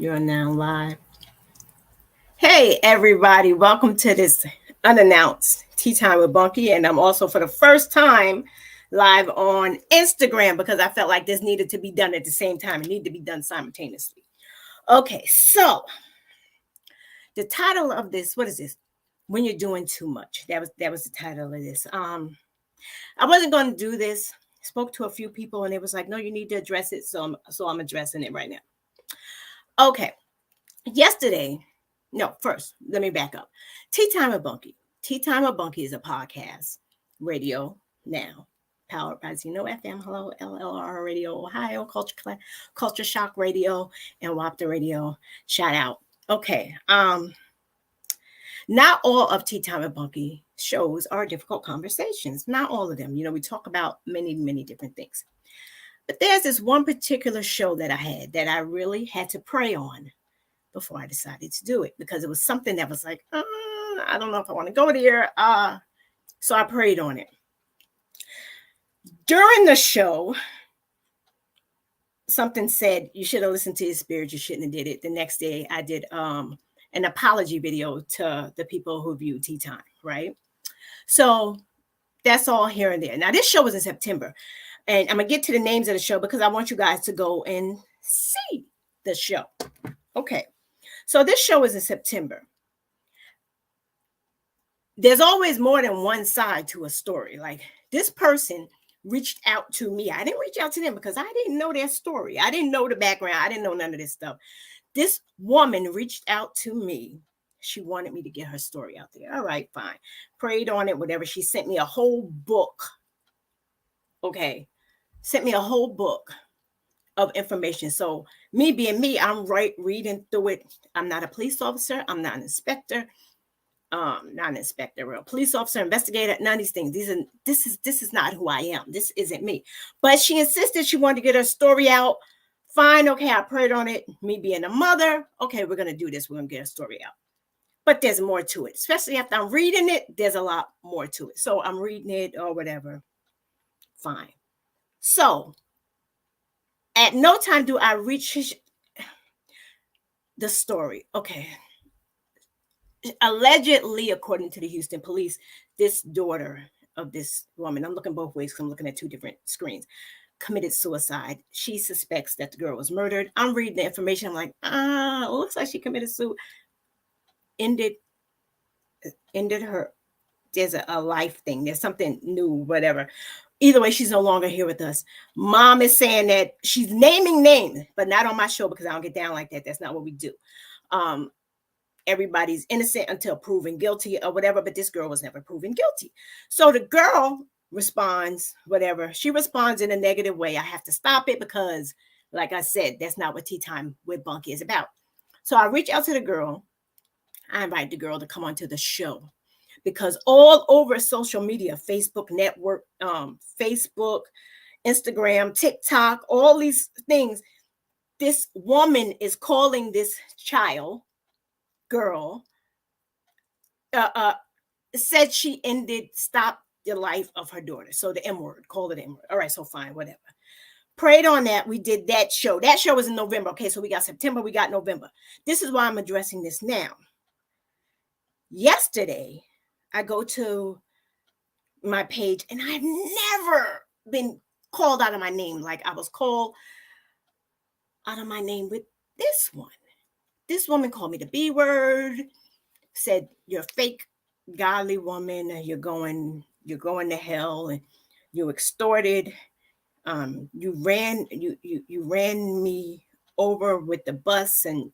You're now live. Hey, everybody. Welcome to this unannounced Tea Time with Bunky. And I'm also for the first time live on Instagram because I felt like this needed to be done at the same time. It needed to be done simultaneously. Okay, so the title of this, what is this? When You're Doing Too Much. That was the title of this. I wasn't going to do this. Spoke to a few people and it was like, no, you need to address it. So I'm addressing it right now. Okay. Yesterday, no, first, let me back up. Tea Time with Bunky. Tea Time with Bunky is a podcast, radio now, powered by Zeno FM, hello, LLR Radio, Ohio, Culture Shock Radio, and Wapta Radio. Shout out. Okay. Not all of Tea Time with Bunky shows are difficult conversations. Not all of them. We talk about many, many different things. But there's this one particular show that I had that I really had to pray on before I decided to do it because it was something that was like, I don't know if I want to go there. So I prayed on it. During the show, something said, you should have listened to your spirit. You shouldn't have did it. The next day, I did an apology video to the people who view Tea Time, right? So that's all here and there. Now, this show was in September. And I'm going to get to the names of the show because I want you guys to go and see the show. Okay. So this show is in September. There's always more than one side to a story. Like this person reached out to me. I didn't reach out to them because I didn't know their story. I didn't know the background. I didn't know none of this stuff. This woman reached out to me. She wanted me to get her story out there. All right, fine. Prayed on it, whatever. She sent me a whole book. Okay. Sent me a whole book of information. So me being me, I'm reading through it. I'm not a police officer. I'm not an inspector. Not an inspector, a police officer, investigator, none of these things. This is not who I am. This isn't me. But she insisted she wanted to get her story out. Fine, okay, I prayed on it. Me being a mother, okay, we're gonna do this. We're gonna get her story out. But there's more to it, especially after I'm reading it. There's a lot more to it. So I'm reading it or whatever. Fine. So at no time do I reach the story. Okay. Allegedly, according to the Houston police, this daughter of this woman, I'm looking both ways because I'm looking at two different screens, committed suicide. She suspects that the girl was murdered. I'm reading the information. I'm like, it looks like she committed suicide. Ended her. There's a life thing. There's something new, whatever. Either way, she's no longer here with us. Mom is saying that she's naming names, but not on my show because I don't get down like that. That's not what we do. Everybody's innocent until proven guilty or whatever, but this girl was never proven guilty. So the girl responds, whatever. She responds in a negative way. I have to stop it because, like I said, that's not what Tea Time with Bunky is about. So I reach out to the girl. I invite the girl to come onto the show because all over social media, Facebook network, Facebook, Instagram, TikTok, all these things, this woman is calling this girl, said she stopped the life of her daughter. So the M word, called it M word. All right, so fine, whatever. Prayed on that. We did that show. That show was in November. Okay, so we got September, we got November. This is why I'm addressing this now. Yesterday, I go to my page and I've never been called out of my name. Like I was called out of my name with this one. This woman called me the B word, said, you're a fake, godly woman. You're going to hell and you extorted. You ran me over with the bus and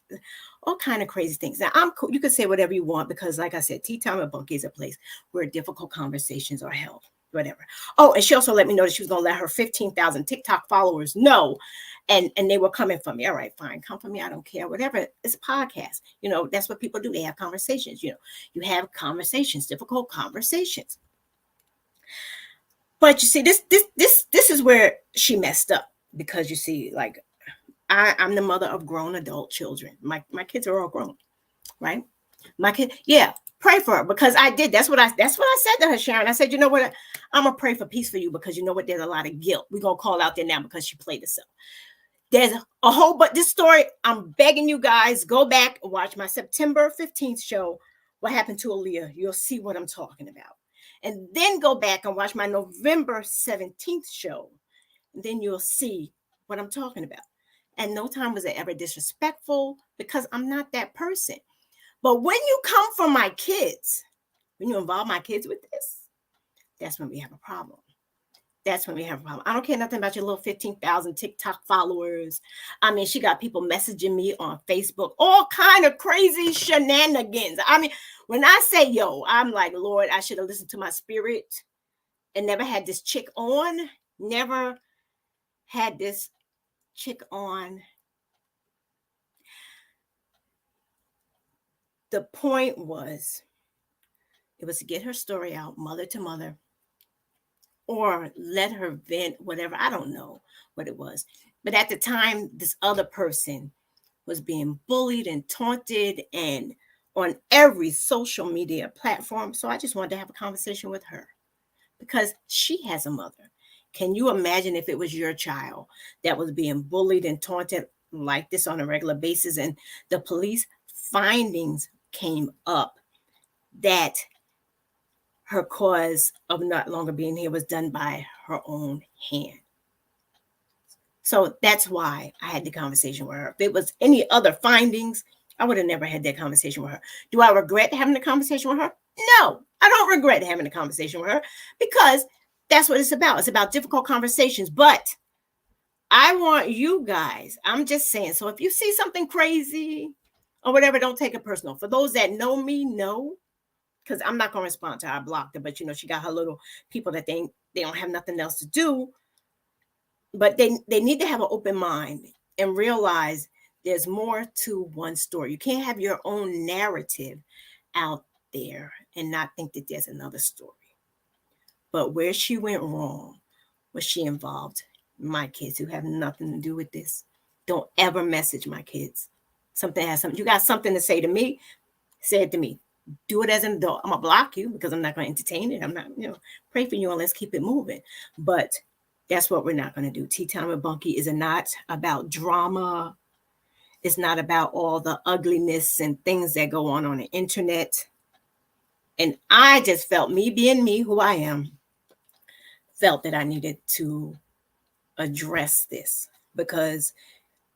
all kind of crazy things. Now I'm cool. You can say whatever you want because like I said, Tea Time with Bunky is a place where difficult conversations are held, whatever. Oh, and she also let me know that she was going to let her 15,000 TikTok followers know. And they were coming for me. All right, fine. Come for me. I don't care. Whatever. It's a podcast. That's what people do. They have conversations. You have conversations, difficult conversations. But you see, this is where she messed up because you see, like, I'm the mother of grown adult children. My kids are all grown, right? My kid, yeah. Pray for her because I did. That's what I said to her, Sharon. I said, you know what? I'm gonna pray for peace for you because you know what? There's a lot of guilt. We're gonna call out there now because she played herself. There's a whole but this story, I'm begging you guys, go back and watch my September 15th show, What Happened to Aaliyah. You'll see what I'm talking about. And then go back and watch my November 17th show. And then you'll see what I'm talking about. And no time was it ever disrespectful because I'm not that person. But when you come for my kids, when you involve my kids with this, that's when we have a problem. That's when we have a problem. I don't care nothing about your little 15,000 TikTok followers. I mean, she got people messaging me on Facebook, all kind of crazy shenanigans. I mean, when I say, yo, I'm like, Lord, I should have listened to my spirit and never had this chick on. Never had this chick on. The point was, it was to get her story out, mother to mother, or let her vent, whatever. I don't know what it was. But at the time, this other person was being bullied and taunted and on every social media platform. So I just wanted to have a conversation with her because she has a mother. Can you imagine if it was your child that was being bullied and taunted like this on a regular basis, and the police findings came up that her cause of not longer being here was done by her own hand? So that's why I had the conversation with her. If it was any other findings, I would have never had that conversation with her. Do I regret having the conversation with her? No, I don't regret having the conversation with her because that's what it's about. It's about difficult conversations. But I want you guys, I'm just saying, so if you see something crazy or whatever, don't take it personal. For those that know me, know, because I'm not going to respond to her. I blocked her, but she got her little people that they don't have nothing else to do. But they need to have an open mind and realize there's more to one story. You can't have your own narrative out there and not think that there's another story. But where she went wrong was she involved my kids who have nothing to do with this. Don't ever message my kids. You got something to say to me, say it to me. Do it as an adult. I'm gonna block you because I'm not gonna entertain it. I'm not, pray for you and let's keep it moving. But that's what we're not going to do. Tea Time with Bunky is not about drama. It's not about all the ugliness and things that go on the internet. And I just felt, me being me, who I am, felt that I needed to address this because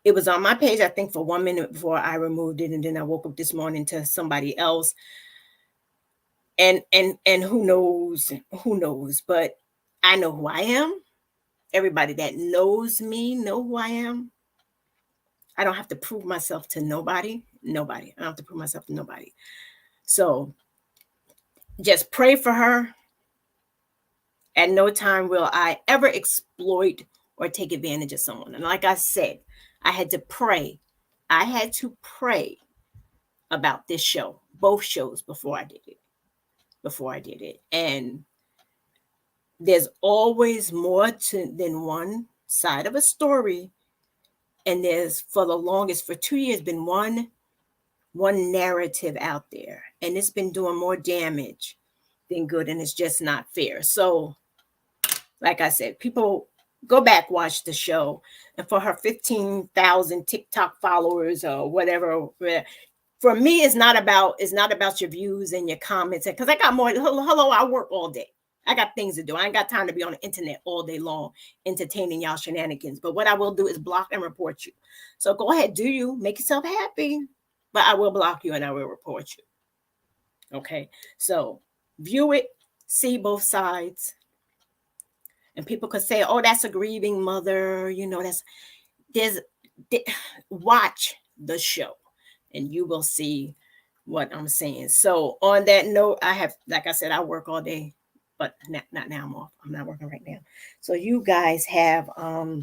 it was on my page, I think, for 1 minute before I removed it. And then I woke up this morning to somebody else. And who knows, but I know who I am. Everybody that knows me know who I am. I don't have to prove myself to nobody. I don't have to prove myself to nobody. So just pray for her. At no time will I ever exploit or take advantage of someone. And like I said, I had to pray. I had to pray about this show, both shows, before I did it. And there's always more than one side of a story. And there's, for the longest, for 2 years, been one narrative out there. And it's been doing more damage than good. And it's just not fair. So, like I said, people go back, watch the show. And for her 15,000 TikTok followers or whatever, for me, it's not about your views and your comments. Because I got more, hello, I work all day. I got things to do. I ain't got time to be on the internet all day long entertaining y'all shenanigans. But what I will do is block and report you. So go ahead, do you. Make yourself happy. But I will block you and I will report you. Okay? So view it, see both sides. And people could say, oh, that's a grieving mother. Watch the show and you will see what I'm saying. So on that note, I have, like I said, I work all day. But not now. I'm not working right now. So you guys have a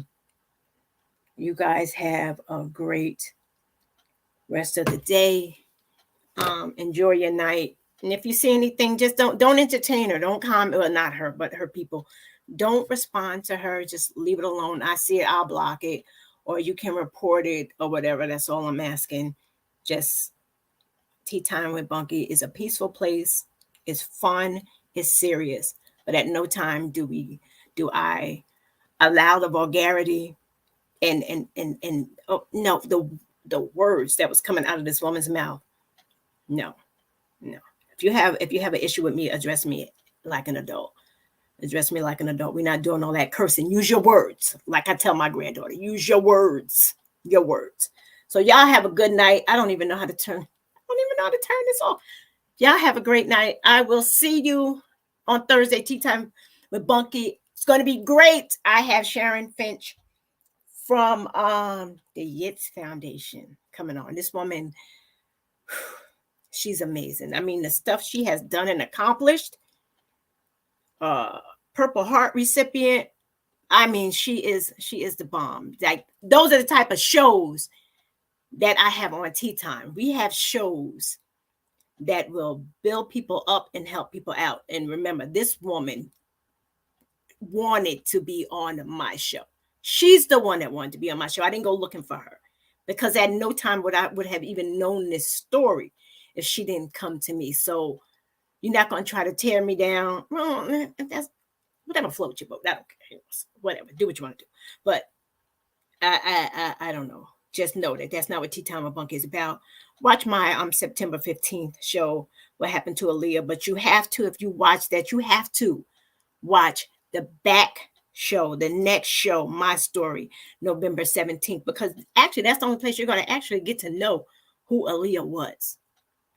great rest of the day. Enjoy your night. And if you see anything, just don't entertain her. Don't comment. Well, not her, but her people. Don't respond to her. Just leave it alone. I see it, I'll block it. Or you can report it or whatever. That's all I'm asking. Just Tea Time with Bunky is a peaceful place. It's fun. It's serious, but at no time do I allow the vulgarity And oh no, the words that was coming out of this woman's mouth. No, no. If you have an issue with me, address me like an adult. Address me like an adult. We're not doing all that cursing. Use your words. Like I tell my granddaughter, use your words. Your words. So y'all have a good night. I don't even know how to turn. I don't even know how to turn this off. Y'all have a great night. I will see you on Thursday, Tea Time with Bunky. It's going to be great. I have Sharon Finch from the Yitz Foundation coming on. This woman, she's amazing. I mean, the stuff she has done and accomplished. Purple Heart recipient. I mean, she is the bomb. Like, those are the type of shows that I have on Tea Time. We have shows that will build people up and help people out. And remember, this woman wanted to be on my show. She's the one that wanted to be on my show. I didn't go looking for her, because at no time would I would have even known this story if she didn't come to me. So you're not going to try to tear me down. Well, that's whatever floats your boat. I don't care. Whatever. Do what you want to do. But I don't know. Just know that that's not what Tea Time with Bunky is about. Watch my September 15th show, What Happened to Aaliyah. But you have to, if you watch that, you have to watch the back show, the next show, My Story, November 17th. Because actually, that's the only place you're going to actually get to know who Aaliyah was.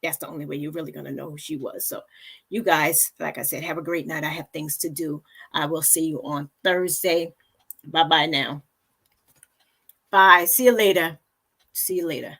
That's the only way you're really going to know who she was. So you guys, like I said, have a great night. I have things to do. I will see you on Thursday. Bye-bye now. Bye. See you later. See you later.